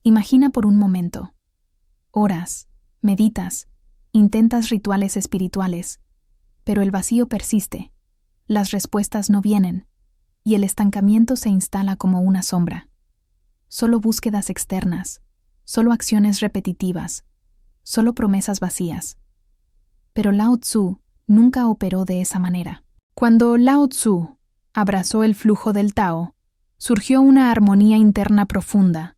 Imagina por un momento. Oras, meditas, intentas rituales espirituales, pero el vacío persiste, las respuestas no vienen, y el estancamiento se instala como una sombra. Solo búsquedas externas, solo acciones repetitivas, solo promesas vacías. Pero Lao Tzu nunca operó de esa manera. Cuando Lao Tzu abrazó el flujo del Tao, surgió una armonía interna profunda.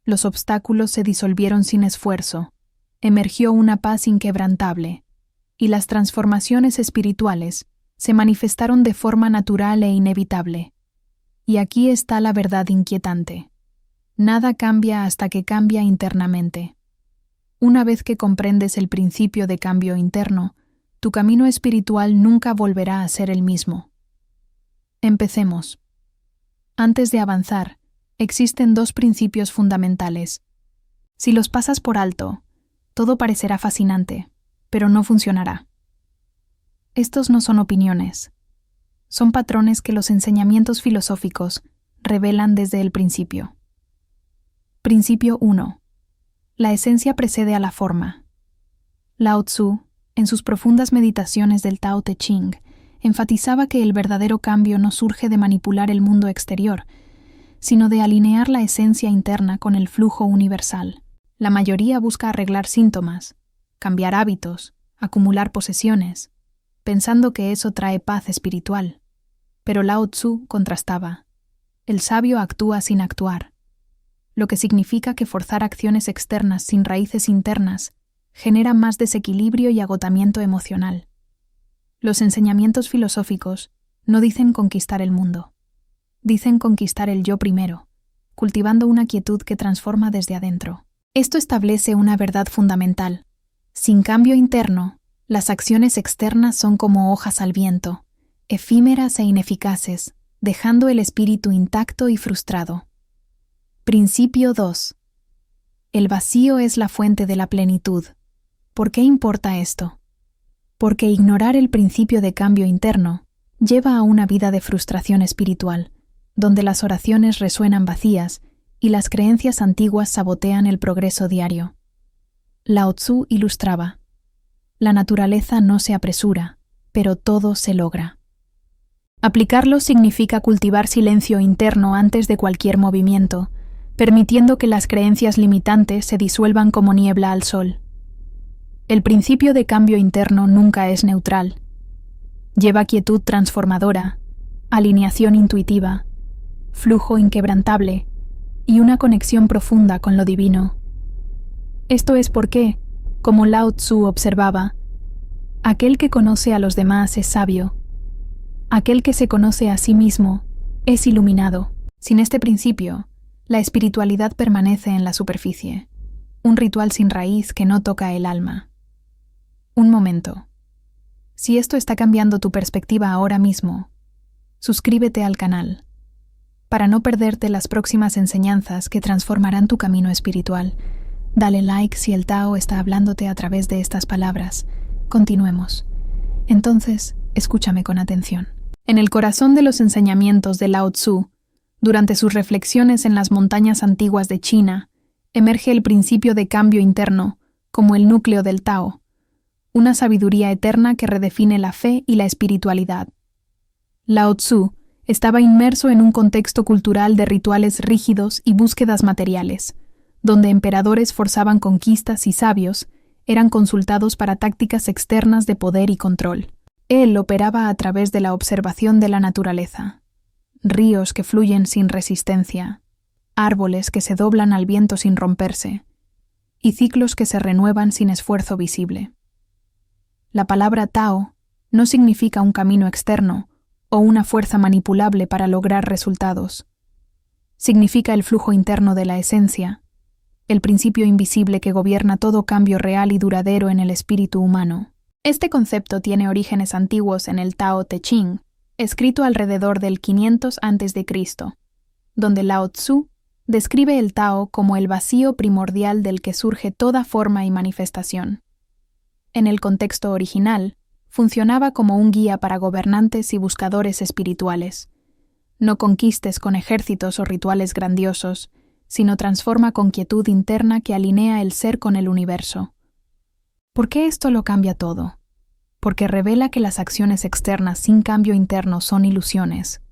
Los obstáculos se disolvieron sin esfuerzo, emergió una paz inquebrantable, y las transformaciones espirituales se manifestaron de forma natural e inevitable. Y aquí está la verdad inquietante. Nada cambia hasta que cambia internamente. Una vez que comprendes el principio de cambio interno, tu camino espiritual nunca volverá a ser el mismo. Empecemos. Antes de avanzar, existen dos principios fundamentales. Si los pasas por alto, todo parecerá fascinante, pero no funcionará. Estos no son opiniones. Son patrones que los enseñamientos filosóficos revelan desde el principio. Principio 1. La esencia precede a la forma. Lao Tzu, en sus profundas meditaciones del Tao Te Ching, enfatizaba que el verdadero cambio no surge de manipular el mundo exterior, sino de alinear la esencia interna con el flujo universal. La mayoría busca arreglar síntomas, cambiar hábitos, acumular posesiones, pensando que eso trae paz espiritual. Pero Lao Tzu contrastaba. El sabio actúa sin actuar, lo que significa que forzar acciones externas sin raíces internas genera más desequilibrio y agotamiento emocional. Los enseñamientos filosóficos no dicen conquistar el mundo, dicen conquistar el yo primero, cultivando una quietud que transforma desde adentro. Esto establece una verdad fundamental. Sin cambio interno, las acciones externas son como hojas al viento, efímeras e ineficaces, dejando el espíritu intacto y frustrado. Principio 2. El vacío es la fuente de la plenitud. ¿Por qué importa esto? Porque ignorar el principio de cambio interno lleva a una vida de frustración espiritual, donde las oraciones resuenan vacías y las creencias antiguas sabotean el progreso diario. Lao Tzu ilustraba: la naturaleza no se apresura, pero todo se logra. Aplicarlo significa cultivar silencio interno antes de cualquier movimiento, permitiendo que las creencias limitantes se disuelvan como niebla al sol. El principio de cambio interno nunca es neutral. Lleva quietud transformadora, alineación intuitiva, flujo inquebrantable y una conexión profunda con lo divino. Esto es porque, como Lao Tzu observaba, aquel que conoce a los demás es sabio. Aquel que se conoce a sí mismo es iluminado. Sin este principio, la espiritualidad permanece en la superficie, un ritual sin raíz que no toca el alma. Un momento. Si esto está cambiando tu perspectiva ahora mismo, suscríbete al canal para no perderte las próximas enseñanzas que transformarán tu camino espiritual. Dale like si el Tao está hablándote a través de estas palabras. Continuemos. Entonces, escúchame con atención. En el corazón de los enseñamientos de Lao Tzu, durante sus reflexiones en las montañas antiguas de China, emerge el principio de cambio interno como el núcleo del Tao, una sabiduría eterna que redefine la fe y la espiritualidad. Lao Tzu estaba inmerso en un contexto cultural de rituales rígidos y búsquedas materiales, donde emperadores forzaban conquistas y sabios eran consultados para tácticas externas de poder y control. Él operaba a través de la observación de la naturaleza. Ríos que fluyen sin resistencia, árboles que se doblan al viento sin romperse, y ciclos que se renuevan sin esfuerzo visible. La palabra Tao no significa un camino externo o una fuerza manipulable para lograr resultados. Significa el flujo interno de la esencia, el principio invisible que gobierna todo cambio real y duradero en el espíritu humano. Este concepto tiene orígenes antiguos en el Tao Te Ching, escrito alrededor del 500 a.C., donde Lao Tzu describe el Tao como el vacío primordial del que surge toda forma y manifestación. En el contexto original, funcionaba como un guía para gobernantes y buscadores espirituales. No conquistes con ejércitos o rituales grandiosos, sino transforma con quietud interna que alinea el ser con el universo. ¿Por qué esto lo cambia todo? Porque revela que las acciones externas sin cambio interno son ilusiones,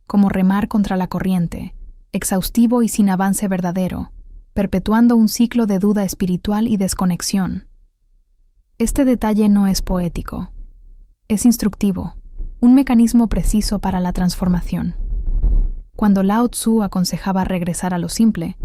como remar contra la corriente, exhaustivo y sin avance verdadero, perpetuando un ciclo de duda espiritual y desconexión. Este detalle no es poético, es instructivo, un mecanismo preciso para la transformación. Cuando Lao Tzu aconsejaba regresar a lo simple,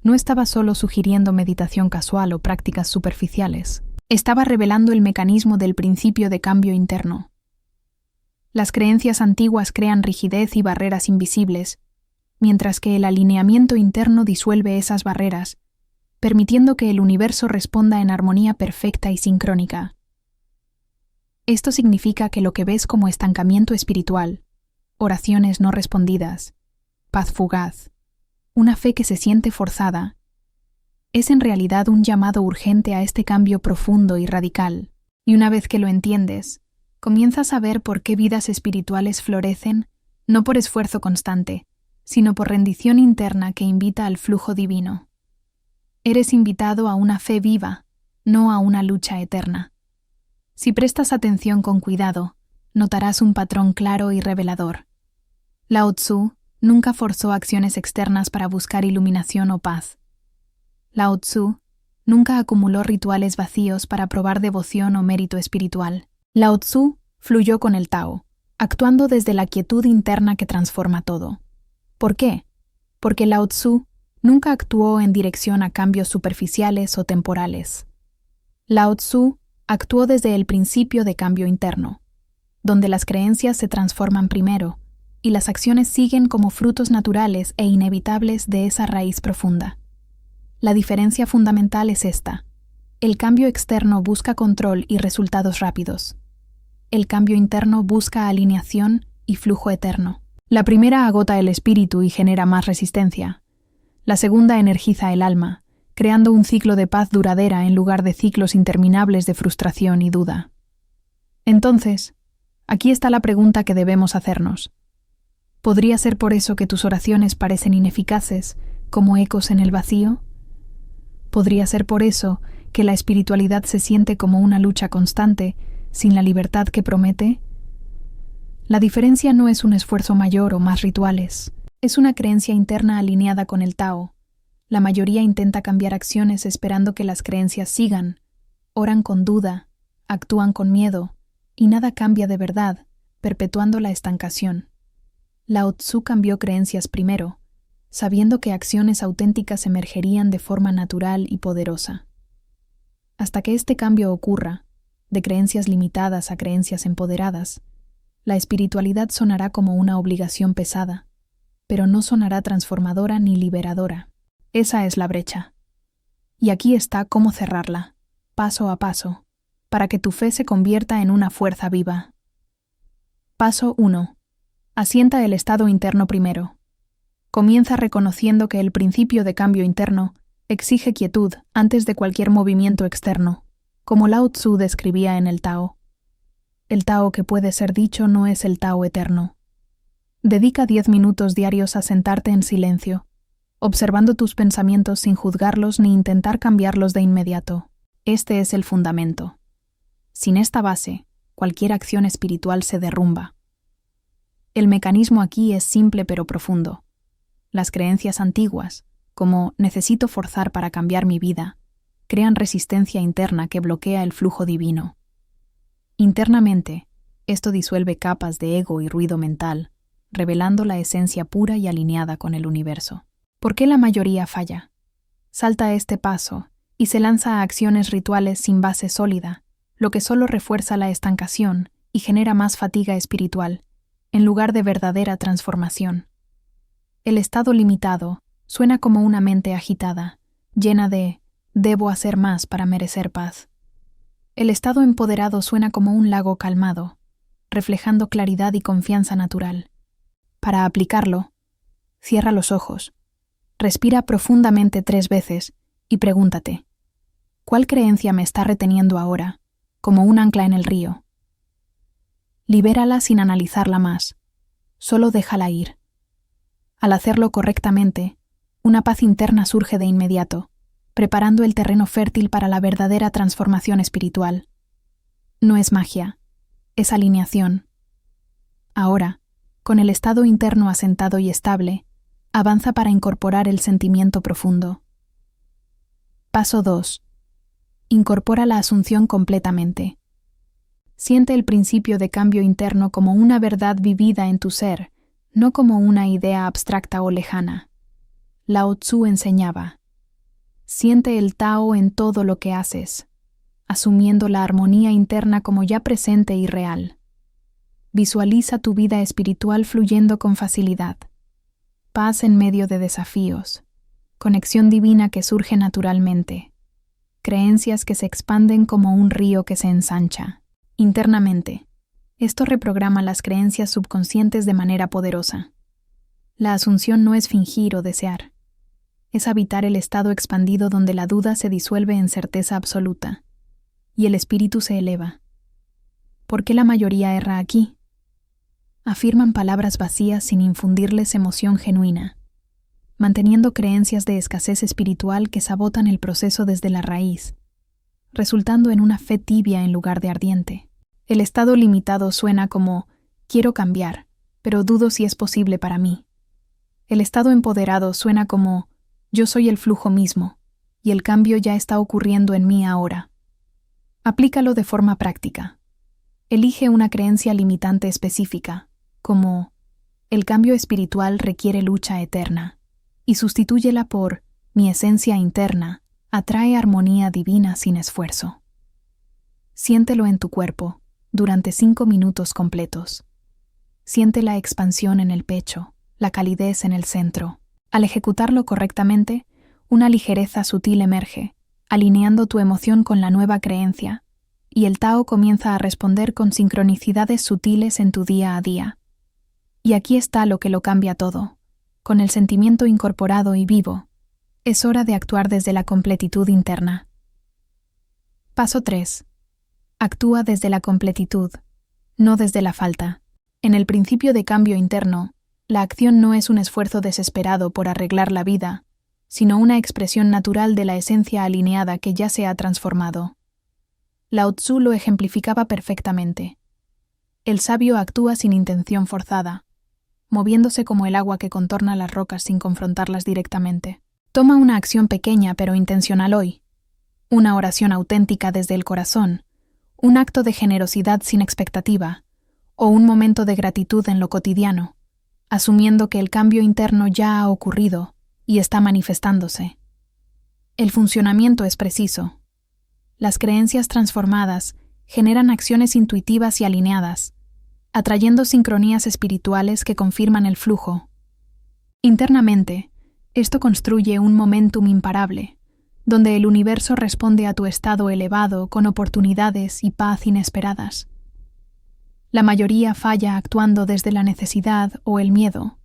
no estaba solo sugiriendo meditación casual o prácticas superficiales, estaba revelando el mecanismo del principio de cambio interno. Las creencias antiguas crean rigidez y barreras invisibles, mientras que el alineamiento interno disuelve esas barreras, permitiendo que el universo responda en armonía perfecta y sincrónica. Esto significa que lo que ves como estancamiento espiritual, oraciones no respondidas, paz fugaz, una fe que se siente forzada, es en realidad un llamado urgente a este cambio profundo y radical. Y una vez que lo entiendes, comienzas a ver por qué vidas espirituales florecen, no por esfuerzo constante, sino por rendición interna que invita al flujo divino. Eres invitado a una fe viva, no a una lucha eterna. Si prestas atención con cuidado, notarás un patrón claro y revelador. Lao Tzu nunca forzó acciones externas para buscar iluminación o paz. Lao Tzu nunca acumuló rituales vacíos para probar devoción o mérito espiritual. Lao Tzu fluyó con el Tao, actuando desde la quietud interna que transforma todo. ¿Por qué? Porque Lao Tzu nunca actuó en dirección a cambios superficiales o temporales. Lao Tzu actuó desde el principio de cambio interno, donde las creencias se transforman primero y las acciones siguen como frutos naturales e inevitables de esa raíz profunda. La diferencia fundamental es esta: el cambio externo busca control y resultados rápidos. El cambio interno busca alineación y flujo eterno. La primera agota el espíritu y genera más resistencia. La segunda energiza el alma, creando un ciclo de paz duradera en lugar de ciclos interminables de frustración y duda. Entonces, aquí está la pregunta que debemos hacernos. ¿Podría ser por eso que tus oraciones parecen ineficaces, como ecos en el vacío? ¿Podría ser por eso que la espiritualidad se siente como una lucha constante, sin la libertad que promete? La diferencia no es un esfuerzo mayor o más rituales, es una creencia interna alineada con el Tao. La mayoría intenta cambiar acciones esperando que las creencias sigan, oran con duda, actúan con miedo, y nada cambia de verdad, perpetuando la estancación. Lao Tzu cambió creencias primero, sabiendo que acciones auténticas emergerían de forma natural y poderosa. Hasta que este cambio ocurra, de creencias limitadas a creencias empoderadas, la espiritualidad sonará como una obligación pesada, pero no sonará transformadora ni liberadora. Esa es la brecha. Y aquí está cómo cerrarla, paso a paso, para que tu fe se convierta en una fuerza viva. Paso 1. Asienta el estado interno primero. Comienza reconociendo que el principio de cambio interno exige quietud antes de cualquier movimiento externo, como Lao Tzu describía en el Tao. El Tao que puede ser dicho no es el Tao eterno. Dedica 10 minutos diarios a sentarte en silencio, observando tus pensamientos sin juzgarlos ni intentar cambiarlos de inmediato. Este es el fundamento. Sin esta base, cualquier acción espiritual se derrumba. El mecanismo aquí es simple pero profundo. Las creencias antiguas, como necesito forzar para cambiar mi vida, crean resistencia interna que bloquea el flujo divino. Internamente, esto disuelve capas de ego y ruido mental, revelando la esencia pura y alineada con el universo. ¿Por qué la mayoría falla? Salta este paso y se lanza a acciones rituales sin base sólida, lo que solo refuerza la estancación y genera más fatiga espiritual, en lugar de verdadera transformación. El estado limitado suena como una mente agitada, llena de «debo hacer más para merecer paz». El estado empoderado suena como un lago calmado, reflejando claridad y confianza natural. Para aplicarlo, cierra los ojos, respira profundamente 3 veces y pregúntate, ¿cuál creencia me está reteniendo ahora, como un ancla en el río? Libérala sin analizarla más, solo déjala ir. Al hacerlo correctamente, Una paz interna surge de inmediato, preparando el terreno fértil para la verdadera transformación espiritual. No es magia, es alineación. Ahora, con el estado interno asentado y estable, avanza para incorporar el sentimiento profundo. Paso 2. Incorpora la asunción completamente. Siente el principio de cambio interno como una verdad vivida en tu ser, no como una idea abstracta o lejana. Lao Tzu enseñaba: siente el Tao en todo lo que haces, asumiendo la armonía interna como ya presente y real. Visualiza tu vida espiritual fluyendo con facilidad. Paz en medio de desafíos. Conexión divina que surge naturalmente. Creencias que se expanden como un río que se ensancha. Internamente, esto reprograma las creencias subconscientes de manera poderosa. La asunción no es fingir o desear. Es habitar el estado expandido donde la duda se disuelve en certeza absoluta y el espíritu se eleva. ¿Por qué la mayoría erra aquí? Afirman palabras vacías sin infundirles emoción genuina, manteniendo creencias de escasez espiritual que sabotan el proceso desde la raíz, resultando en una fe tibia en lugar de ardiente. El estado limitado suena como: quiero cambiar, pero dudo si es posible para mí. El estado empoderado suena como: yo soy el flujo mismo, y el cambio ya está ocurriendo en mí ahora. Aplícalo de forma práctica. Elige una creencia limitante específica, como: el cambio espiritual requiere lucha eterna, y sustitúyela por: mi esencia interna atrae armonía divina sin esfuerzo. Siéntelo en tu cuerpo durante 5 minutos completos. Siente la expansión en el pecho, la calidez en el centro. Al ejecutarlo correctamente, una ligereza sutil emerge, alineando tu emoción con la nueva creencia, y el Tao comienza a responder con sincronicidades sutiles en tu día a día. Y aquí está lo que lo cambia todo. Con el sentimiento incorporado y vivo, es hora de actuar desde la completitud interna. Paso 3. Actúa desde la completitud, no desde la falta. En el principio de cambio interno, la acción no es un esfuerzo desesperado por arreglar la vida, sino una expresión natural de la esencia alineada que ya se ha transformado. Lao Tzu lo ejemplificaba perfectamente. El sabio actúa sin intención forzada, moviéndose como el agua que contorna las rocas sin confrontarlas directamente. Toma una acción pequeña pero intencional hoy, una oración auténtica desde el corazón, un acto de generosidad sin expectativa, o un momento de gratitud en lo cotidiano, asumiendo que el cambio interno ya ha ocurrido y está manifestándose. El funcionamiento es preciso. Las creencias transformadas generan acciones intuitivas y alineadas, atrayendo sincronías espirituales que confirman el flujo. Internamente, esto construye un momentum imparable, donde el universo responde a tu estado elevado con oportunidades y paz inesperadas. La mayoría falla actuando desde la necesidad o el miedo,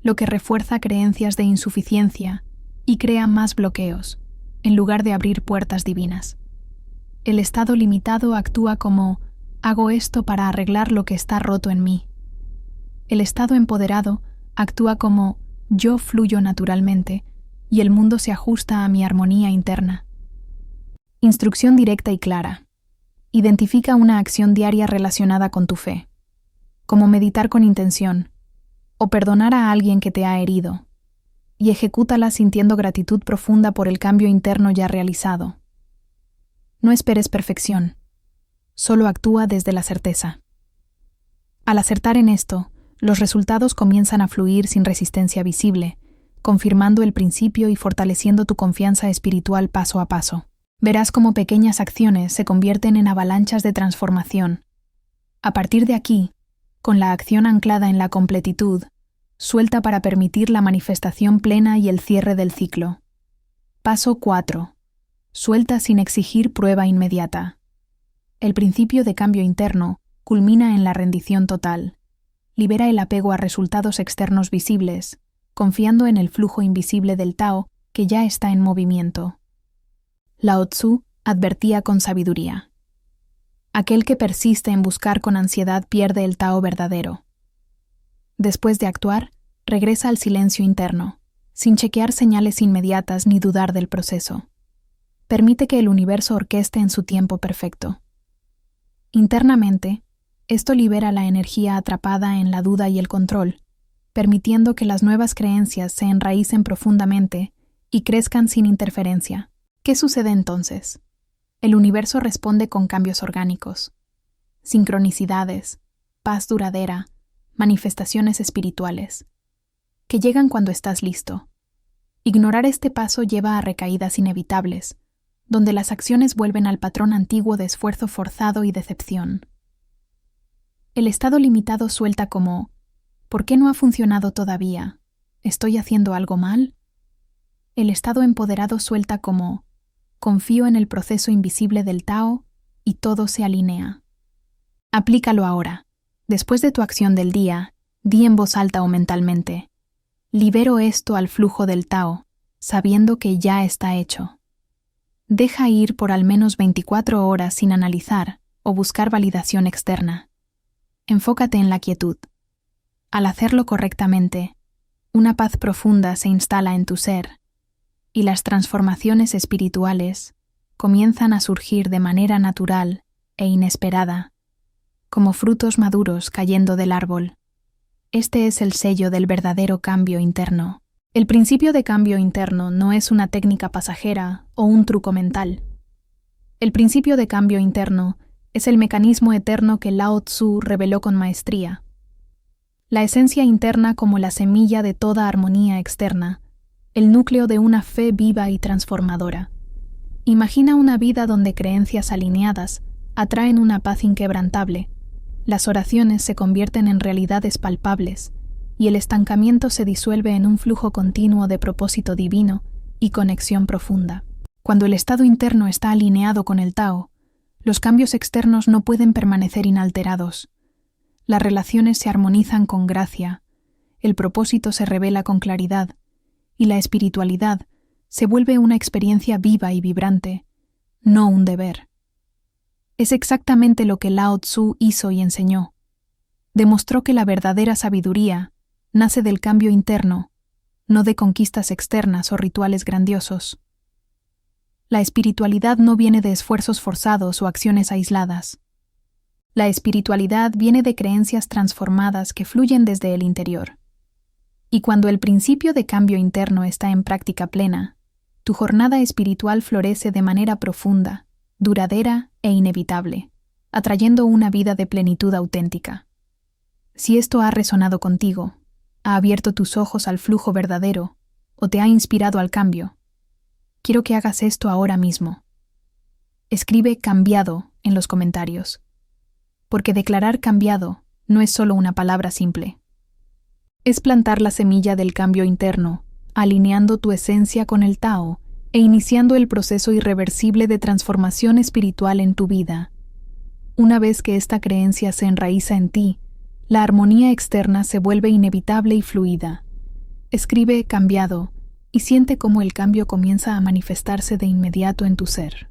lo que refuerza creencias de insuficiencia y crea más bloqueos, en lugar de abrir puertas divinas. El estado limitado actúa como: hago esto para arreglar lo que está roto en mí. El estado empoderado actúa como: yo fluyo naturalmente y el mundo se ajusta a mi armonía interna. Instrucción directa y clara. Identifica una acción diaria relacionada con tu fe, como meditar con intención, o perdonar a alguien que te ha herido, y ejecútala sintiendo gratitud profunda por el cambio interno ya realizado. No esperes perfección, solo actúa desde la certeza. Al acertar en esto, los resultados comienzan a fluir sin resistencia visible, confirmando el principio y fortaleciendo tu confianza espiritual paso a paso. Verás cómo pequeñas acciones se convierten en avalanchas de transformación. A partir de aquí, con la acción anclada en la completitud, suelta para permitir la manifestación plena y el cierre del ciclo. Paso 4. Suelta sin exigir prueba inmediata. El principio de cambio interno culmina en la rendición total. Libera el apego a resultados externos visibles, confiando en el flujo invisible del Tao que ya está en movimiento. Lao Tzu advertía con sabiduría: aquel que persiste en buscar con ansiedad pierde el Tao verdadero. Después de actuar, regresa al silencio interno, sin chequear señales inmediatas ni dudar del proceso. Permite que el universo orqueste en su tiempo perfecto. Internamente, esto libera la energía atrapada en la duda y el control, permitiendo que las nuevas creencias se enraícen profundamente y crezcan sin interferencia. ¿Qué sucede entonces? El universo responde con cambios orgánicos, sincronicidades, paz duradera, manifestaciones espirituales, que llegan cuando estás listo. Ignorar este paso lleva a recaídas inevitables, donde las acciones vuelven al patrón antiguo de esfuerzo forzado y decepción. El estado limitado suelta como: ¿por qué no ha funcionado todavía? ¿Estoy haciendo algo mal? El estado empoderado suelta como: confío en el proceso invisible del Tao y todo se alinea. Aplícalo ahora. Después de tu acción del día, di en voz alta o mentalmente: libero esto al flujo del Tao, sabiendo que ya está hecho. Deja ir por al menos 24 horas sin analizar o buscar validación externa. Enfócate en la quietud. Al hacerlo correctamente, una paz profunda se instala en tu ser, y las transformaciones espirituales comienzan a surgir de manera natural e inesperada, como frutos maduros cayendo del árbol. Este es el sello del verdadero cambio interno. El principio de cambio interno no es una técnica pasajera o un truco mental. El principio de cambio interno es el mecanismo eterno que Lao Tzu reveló con maestría. La esencia interna como la semilla de toda armonía externa, el núcleo de una fe viva y transformadora. Imagina una vida donde creencias alineadas atraen una paz inquebrantable, las oraciones se convierten en realidades palpables y el estancamiento se disuelve en un flujo continuo de propósito divino y conexión profunda. Cuando el estado interno está alineado con el Tao, los cambios externos no pueden permanecer inalterados. Las relaciones se armonizan con gracia, el propósito se revela con claridad, y la espiritualidad se vuelve una experiencia viva y vibrante, no un deber. Es exactamente lo que Lao Tzu hizo y enseñó. Demostró que la verdadera sabiduría nace del cambio interno, no de conquistas externas o rituales grandiosos. La espiritualidad no viene de esfuerzos forzados o acciones aisladas. La espiritualidad viene de creencias transformadas que fluyen desde el interior. Y cuando el principio de cambio interno está en práctica plena, tu jornada espiritual florece de manera profunda, duradera e inevitable, atrayendo una vida de plenitud auténtica. Si esto ha resonado contigo, ha abierto tus ojos al flujo verdadero o te ha inspirado al cambio, quiero que hagas esto ahora mismo. Escribe "cambiado" en los comentarios, porque declarar cambiado no es solo una palabra simple. Es plantar la semilla del cambio interno, alineando tu esencia con el Tao e iniciando el proceso irreversible de transformación espiritual en tu vida. Una vez que esta creencia se enraiza en ti, la armonía externa se vuelve inevitable y fluida. Escribe "cambiado" y siente cómo el cambio comienza a manifestarse de inmediato en tu ser.